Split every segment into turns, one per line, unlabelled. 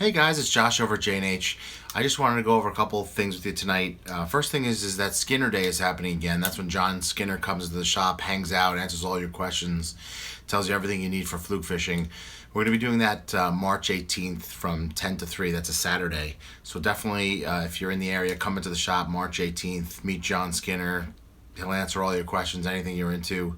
Hey guys, it's Josh over at J&H. I just wanted to go over a couple of things with you tonight. First thing is that Skinner Day is happening again. That's when John Skinner comes to the shop, hangs out, answers all your questions, tells you everything you need for fluke fishing. We're going to be doing that March 18th from 10 to 3. That's a Saturday. So definitely, if you're in the area, come into the shop March 18th, meet John Skinner. He'll answer all your questions, anything you're into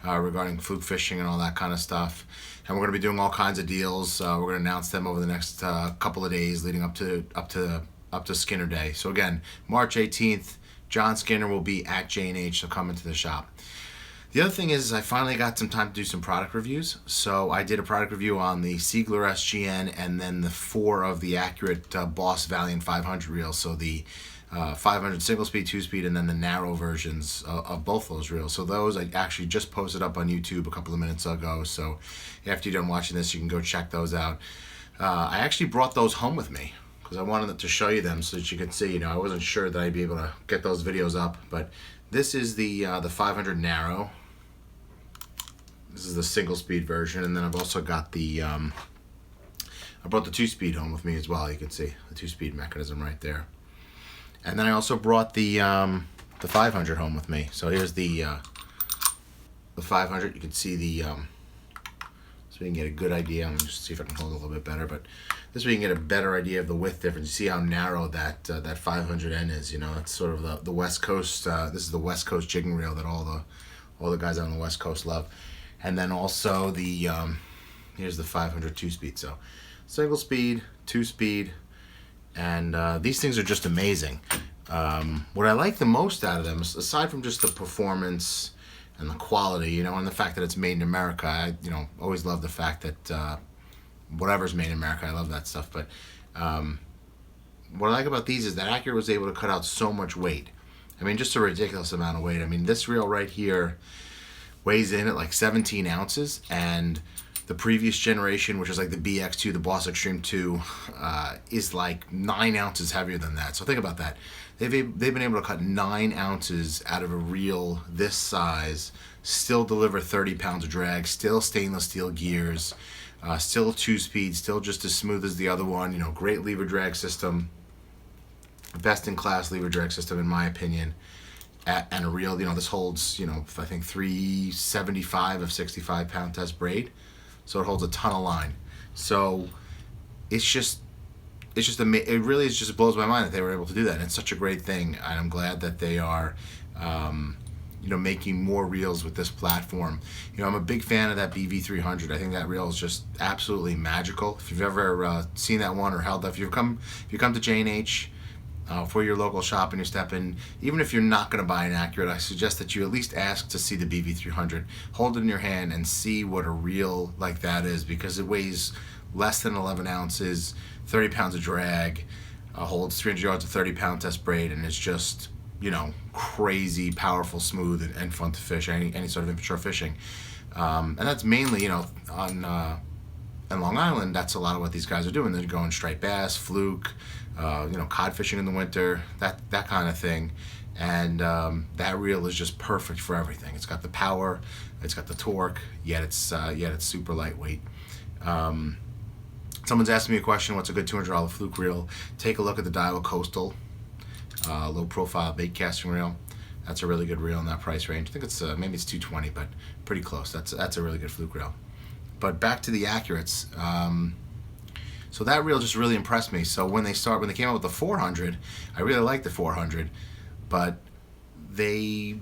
regarding fluke fishing and all that kind of stuff. And we're going to be doing all kinds of deals. We're going to announce them over the next couple of days leading up to Skinner Day. So again, March 18th, John Skinner will be at J&H, so come into the shop. The other thing is I finally got some time to do some product reviews. So I did a product review on the Siegler SGN and then the 4 of the Accurate Boss Valiant 500 reels. So the 500 single speed, 2-speed, and then the narrow versions of both those reels. So those I actually just posted up on YouTube a couple of minutes ago. So after you're done watching this, you can go check those out. I actually brought those home with me because I wanted to show you them so that you could see. You know, I wasn't sure that I'd be able to get those videos up, but this is the 500 narrow. This is the single speed version, and then I've also got the I brought the 2-speed home with me as well. You can see the 2-speed mechanism right there. And then I also brought the 500 home with me. So here's the 500. You can see the so we can get a good idea. Let me just see if I can hold it a little bit better. But this way you can get a better idea of the width difference. You see how narrow that 500N is. You know, that's sort of the West Coast. This is the West Coast jigging reel that all the guys out on the West Coast love. And then also the here's the 500 2-speed. So single speed, 2-speed. And these things are just amazing. What I like the most out of them, aside from just the performance and the quality, you know, and the fact that it's made in America, I, you know, always love the fact that whatever's made in America, I love that stuff. But what I like about these is that Accurate was able to cut out so much weight. I mean, just a ridiculous amount of weight. I mean, this reel right here weighs in at like 17 ounces, and the previous generation, which is like the BX2, the Boss Extreme 2, is like 9 ounces heavier than that. So think about that. They've been able to cut 9 ounces out of a reel this size, still deliver 30 pounds of drag, still stainless steel gears, still 2-speed, still just as smooth as the other one. You know, great lever drag system, best in class lever drag system in my opinion. And a reel, you know, this holds, you know, I think 375 of 65 pound test braid. So it holds a ton of line. So it really is just blows my mind that they were able to do that. And it's such a great thing, and I'm glad that they are, you know, making more reels with this platform. You know, I'm a big fan of that BV300. I think that reel is just absolutely magical. If you've ever seen that one or held that, if you come to J&H for your local shop and you're stepping, even if you're not going to buy an Accurate, I suggest that you at least ask to see the BV300. Hold it in your hand and see what a reel like that is, because it weighs less than 11 ounces, 30 pounds of drag, holds 300 yards of 30-pound test braid, and it's just, you know, crazy, powerful, smooth, and fun to fish, any sort of inshore fishing. And that's mainly, you know, on Long Island, that's a lot of what these guys are doing. They're going striped bass, fluke, you know, cod fishing in the winter, that kind of thing. And that reel is just perfect for everything. It's got the power, it's got the torque, yet it's super lightweight. Someone's asking me a question: what's a good $200 fluke reel? Take a look at the Daiwa Coastal low profile bait casting reel. That's a really good reel in that price range. I think it's maybe it's $220, but pretty close. That's a really good fluke reel. But back to the Accurates. So that reel just really impressed me. So when they came out with the 400, I really liked the 400, but they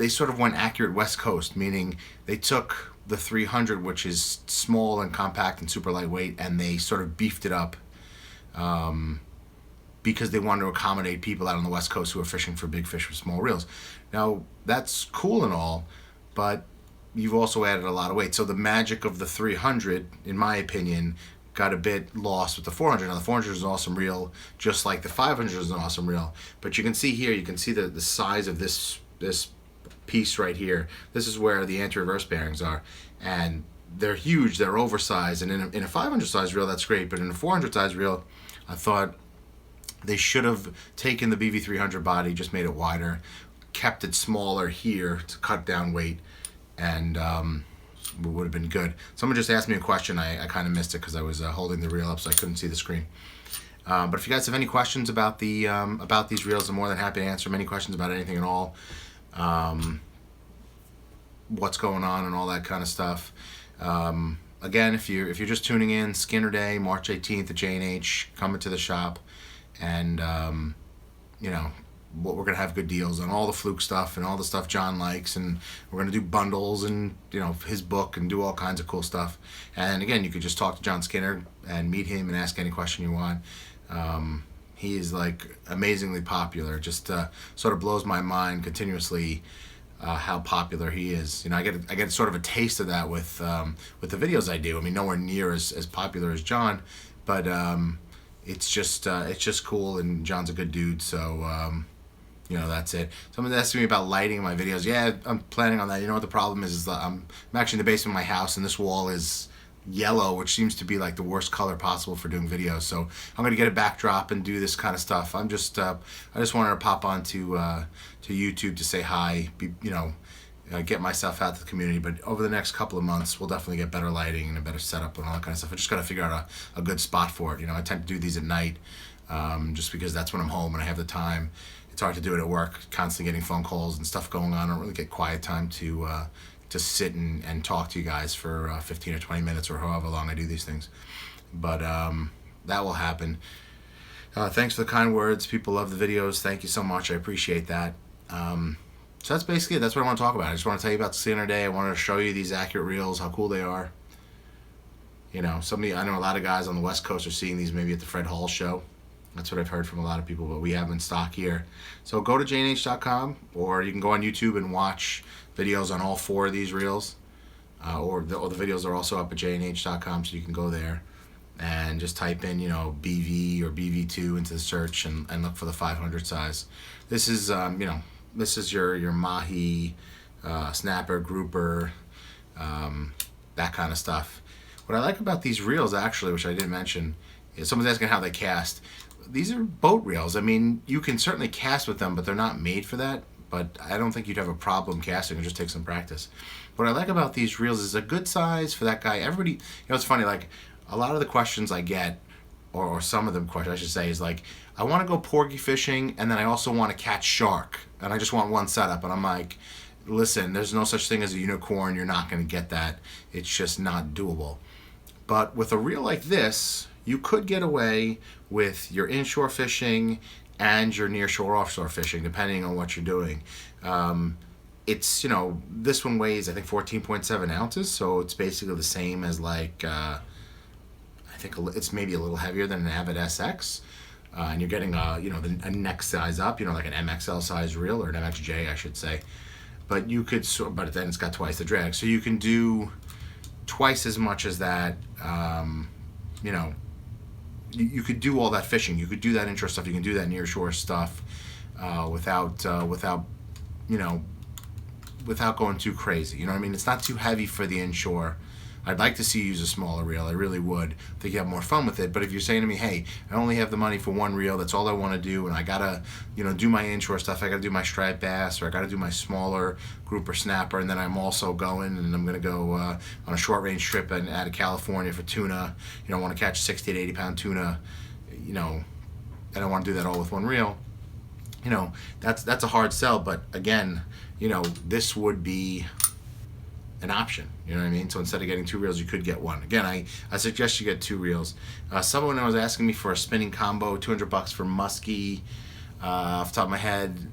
sort of went Accurate West Coast, meaning they took the 300, which is small and compact and super lightweight, and they sort of beefed it up because they wanted to accommodate people out on the West Coast who are fishing for big fish with small reels. Now, that's cool and all, but you've also added a lot of weight. So the magic of the 300, in my opinion, got a bit lost with the 400. Now the 400 is an awesome reel, just like the 500 is an awesome reel. But you can see here, you can see the size of this piece right here. This is where the anti-reverse bearings are, and they're huge, they're oversized. And in a 500 size reel, that's great, but in a 400 size reel, I thought they should have taken the BV300 body, just made it wider, kept it smaller here to cut down weight, and would have been good. Someone just asked me a question. I kind of missed it because I was holding the reel up, so I couldn't see the screen. But if you guys have any questions about these reels, I'm more than happy to answer them. Any questions about anything at all, what's going on and all that kind of stuff. Again, if you're just tuning in, Skinner Day, March 18th at J&H, coming to the shop, and you know, we're gonna have good deals on all the Fluke stuff and all the stuff John likes, and we're gonna do bundles and, you know, his book, and do all kinds of cool stuff. And again, you could just talk to John Skinner and meet him and ask any question you want. He is like amazingly popular. Just sort of blows my mind continuously how popular he is. You know, I get sort of a taste of that with the videos I do. I mean, nowhere near as popular as John, but it's just cool, and John's a good dude. So you know, that's it. Someone's asking me about lighting in my videos. Yeah, I'm planning on that. You know what the problem is that I'm actually in the basement of my house, and this wall is yellow, which seems to be like the worst color possible for doing videos. So I'm gonna get a backdrop and do this kind of stuff. I just wanted to pop on to YouTube to say hi, get myself out to the community. But over the next couple of months, we'll definitely get better lighting and a better setup and all that kind of stuff. I just gotta figure out a good spot for it. You know, I tend to do these at night, just because that's when I'm home and I have the time. It's hard to do it at work, constantly getting phone calls and stuff going on. I don't really get quiet time to sit and talk to you guys for 15 or 20 minutes or however long I do these things. But that will happen. Thanks for the kind words. People love the videos. Thank you so much. I appreciate that. So that's basically it. That's what I want to talk about. I just want to tell you about the Skinner Day. I wanted to show you these Accurate reels, how cool they are. You know, I know a lot of guys on the West Coast are seeing these maybe at the Fred Hall show. That's what I've heard from a lot of people, but we have them in stock here. So go to jnh.com, or you can go on YouTube and watch videos on all 4 of these reels. Or the videos are also up at jnh.com, so you can go there and just type in, you know, BV or BV2 into the search and look for the 500 size. This is, this is your mahi, snapper, grouper, that kind of stuff. What I like about these reels, actually, which I didn't mention, is someone's asking how they cast. These are boat reels. I mean, you can certainly cast with them, but they're not made for that. But I don't think you'd have a problem casting. It just takes some practice. What I like about these reels is a good size for that guy. Everybody, you know, it's funny, like a lot of the questions I get, or some of the questions I should say, is like, I want to go porgy fishing, and then I also want to catch shark, and I just want one setup. And I'm like, listen, there's no such thing as a unicorn. You're not going to get that. It's just not doable. But with a reel like this, you could get away with your inshore fishing and your nearshore offshore fishing, depending on what you're doing. It's, you know, this one weighs, I think, 14.7 ounces, so it's basically the same as like, I think it's maybe a little heavier than an Avid SX. And you're getting, a next size up, you know, like an MXL size reel, or an MXJ, I should say. But you could, but then it's got twice the drag. So you can do twice as much as that, you know, you could do all that fishing. You could do that inshore stuff. You can do that nearshore stuff without going too crazy. You know what I mean? It's not too heavy for the inshore. I'd like to see you use a smaller reel. I really would. I think you have more fun with it. But if you're saying to me, hey, I only have the money for one reel, that's all I want to do, and I gotta, do my inshore stuff. I gotta do my striped bass, or I gotta do my smaller grouper snapper, and then I'm also going, and I'm gonna go on a short range trip out of California for tuna. I want to catch 60 to 80 pound tuna. And I want to do that all with one reel. That's a hard sell. But again, this would be an option, you know what I mean? So instead of getting 2 reels, you could get one. Again, I suggest you get 2 reels. Someone was asking me for a spinning combo, $200 for muskie. Off the top of my head,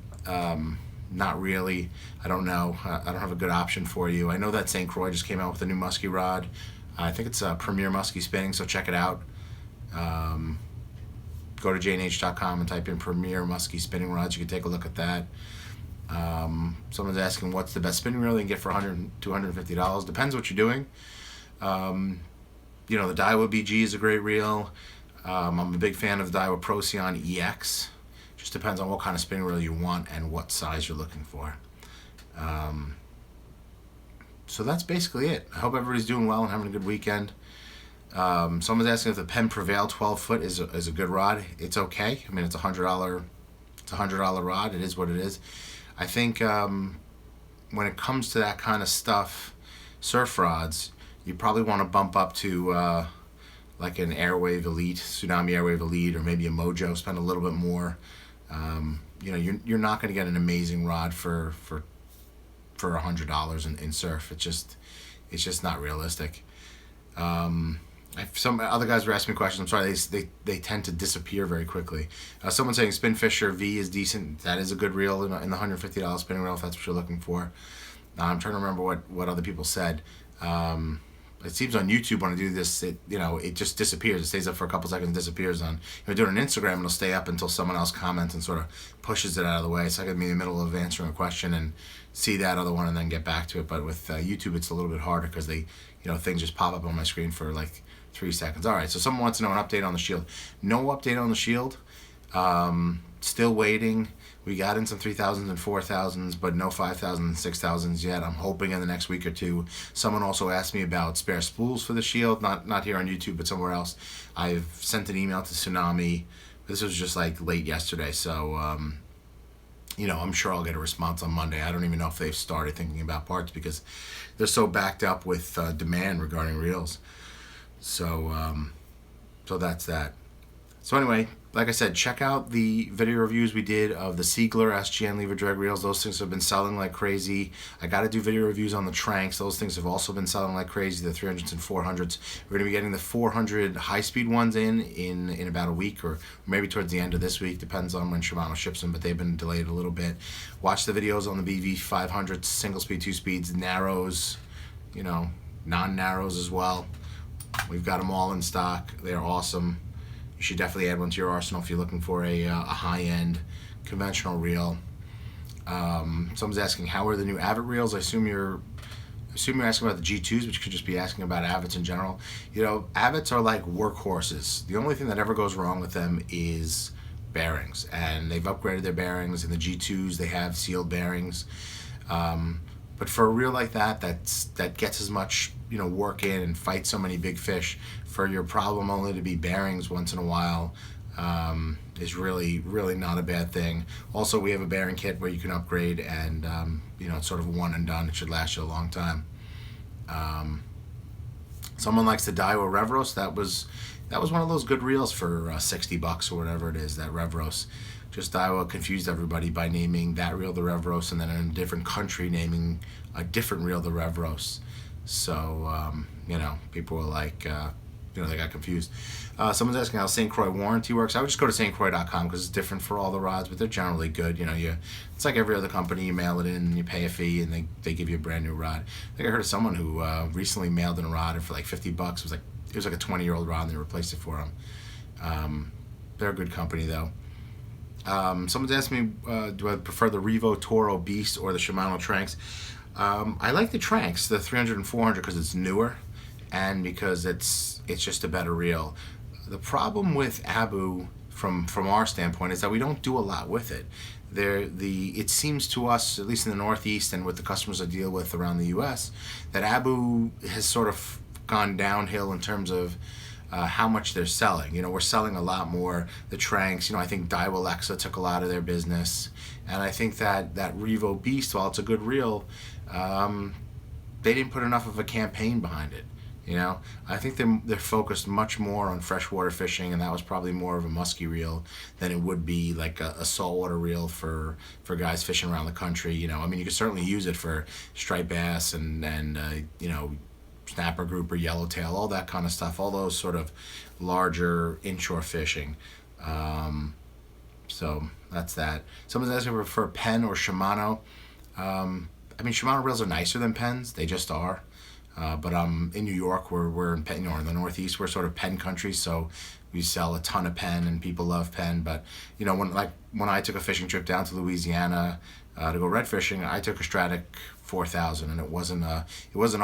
not really. I don't know. I don't have a good option for you. I know that St. Croix just came out with a new muskie rod. I think it's Premier Muskie Spinning, so check it out. Go to jnh.com and type in Premier Muskie Spinning Rods. You can take a look at that. Someone's asking what's the best spinning reel they can get for $100 to $250. Depends what you're doing. The Daiwa BG is a great reel. I'm a big fan of the Daiwa Procyon EX. Just depends on what kind of spinning reel you want and what size you're looking for. So that's basically it. I hope everybody's doing well and having a good weekend. Someone's asking if the Penn Prevail 12-foot is a good rod. It's okay. I mean, it's $100 rod. It is what it is. I think when it comes to that kind of stuff, surf rods, you probably want to bump up to like an Airwave Elite, Tsunami Airwave Elite, or maybe a Mojo. Spend a little bit more. You're not going to get an amazing rod for $100 in surf. It's just not realistic. Some other guys were asking me questions. I'm sorry, they tend to disappear very quickly. Someone saying Spinfisher V is decent. That is a good reel in the $150 spinning reel if that's what you're looking for. I'm trying to remember what other people said. It seems on YouTube when I do this, it just disappears. It stays up for a couple seconds and disappears. On do it on Instagram, it'll stay up until someone else comments and sort of pushes it out of the way. So I could be in the middle of answering a question and see that other one and then get back to it. But with YouTube, it's a little bit harder because things just pop up on my screen for like 3 seconds. All right, so someone wants to know an update on the Shield. No update on the Shield. Still waiting. We got in some 3,000s and 4,000s, but no 5,000s and 6,000s yet. I'm hoping in the next week or two. Someone also asked me about spare spools for the Shield, not here on YouTube, but somewhere else. I've sent an email to Tsunami. This was just like late yesterday, so I'm sure I'll get a response on Monday. I don't even know if they've started thinking about parts because they're so backed up with demand regarding reels. So that's that. So anyway, like I said, check out the video reviews we did of the Siegler SGN lever drag reels. Those things have been selling like crazy. I got to do video reviews on the Tranks. Those things have also been selling like crazy, the 300s and 400s. We're going to be getting the 400 high-speed ones in about a week or maybe towards the end of this week. Depends on when Shimano ships them, but they've been delayed a little bit. Watch the videos on the BV 500s, single speed, 2 speeds, narrows, non-narrows as well. We've got them all in stock. They're awesome. You should definitely add one to your arsenal if you're looking for a high-end conventional reel. Someone's asking, how are the new Avid reels? I assume you're asking about the G2s, but you could just be asking about Avids in general. Avids are like workhorses. The only thing that ever goes wrong with them is bearings, and they've upgraded their bearings. In the G2s, they have sealed bearings. But for a reel like that gets as much work in and fights so many big fish, for your problem only to be bearings once in a while is really, really not a bad thing. Also, we have a bearing kit where you can upgrade, and it's sort of a one and done. It should last you a long time. Someone likes the Daiwa Revros. That was one of those good reels for $60 or whatever it is. That Revros. Just Daiwa confused everybody by naming that reel the Revros, and then in a different country naming a different reel the Revros. So people were like, they got confused. Someone's asking how St. Croix warranty works. I would just go to stcroix.com because it's different for all the rods, but they're generally good. It's like every other company. You mail it in, and you pay a fee, and they give you a brand new rod. I think I heard of someone who recently mailed in a rod, and for like $50, it was like a 20-year-old rod, and they replaced it for him. They're a good company though. Someone's asked me, do I prefer the Revo Toro Beast or the Shimano Tranks? I like the Tranks, the 300 and 400, because it's newer and because it's just a better reel. The problem with Abu, from our standpoint, is that we don't do a lot with it. It seems to us, at least in the Northeast and with the customers I deal with around the U.S., that Abu has sort of gone downhill in terms of how much they're selling. We're selling a lot more. The Tranks, I think Daiwa Alexa took a lot of their business, and I think that Revo Beast, while it's a good reel, they didn't put enough of a campaign behind it. I think they're focused much more on freshwater fishing, and that was probably more of a musky reel than it would be like a saltwater reel for guys fishing around the country. You could certainly use it for striped bass and snapper grouper, yellowtail, all that kind of stuff, all those sort of larger inshore fishing. So that's that. Someone's asking if I prefer Penn or Shimano. Shimano reels are nicer than Penns. They just are. But in New York, we're in Penn, in the Northeast, we're sort of Penn country, so we sell a ton of Penn and people love Penn. But when I took a fishing trip down to Louisiana to go red fishing, I took a Stratic 4000, and it wasn't a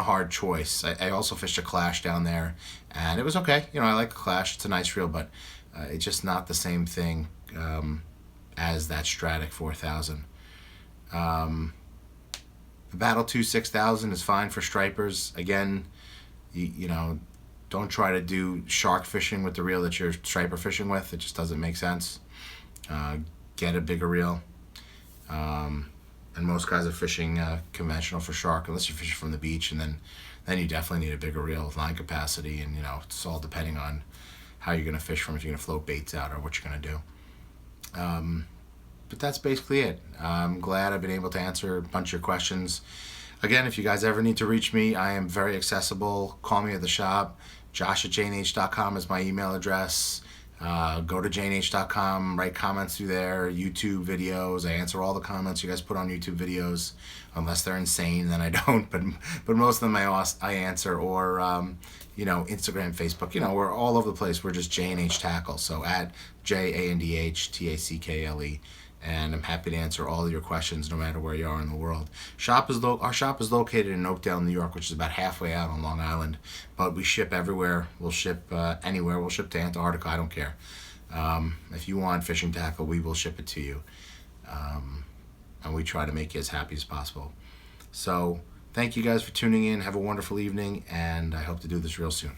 hard choice. I also fished a Clash down there, and it was okay. I like a Clash; it's a nice reel, but it's just not the same thing as that Stratic 4000. The Battle 2 6000 is fine for stripers. Again, don't try to do shark fishing with the reel that you're striper fishing with. It just doesn't make sense. Get a bigger reel. and most guys are fishing conventional for shark, unless you're fishing from the beach, and then you definitely need a bigger reel with line capacity, and it's all depending on how you're going to fish from, if you're going to float baits out or what you're going to do. But that's basically it. I'm glad I've been able to answer a bunch of your questions. Again, if you guys ever need to reach me, I am very accessible. Call me at the shop. josh@jnh.com is my email address. Go to jnh.com, write comments through there, YouTube videos. I answer all the comments you guys put on YouTube videos, unless they're insane, then I don't. But most of them I answer, or Instagram, Facebook. We're all over the place. We're just J&H Tackle. So at JANDHTACKLE. And I'm happy to answer all of your questions, no matter where you are in the world. Our shop is located in Oakdale, New York, which is about halfway out on Long Island. But we ship everywhere. We'll ship anywhere. We'll ship to Antarctica. I don't care. If you want fishing tackle, we will ship it to you. And we try to make you as happy as possible. So thank you guys for tuning in. Have a wonderful evening, and I hope to do this real soon.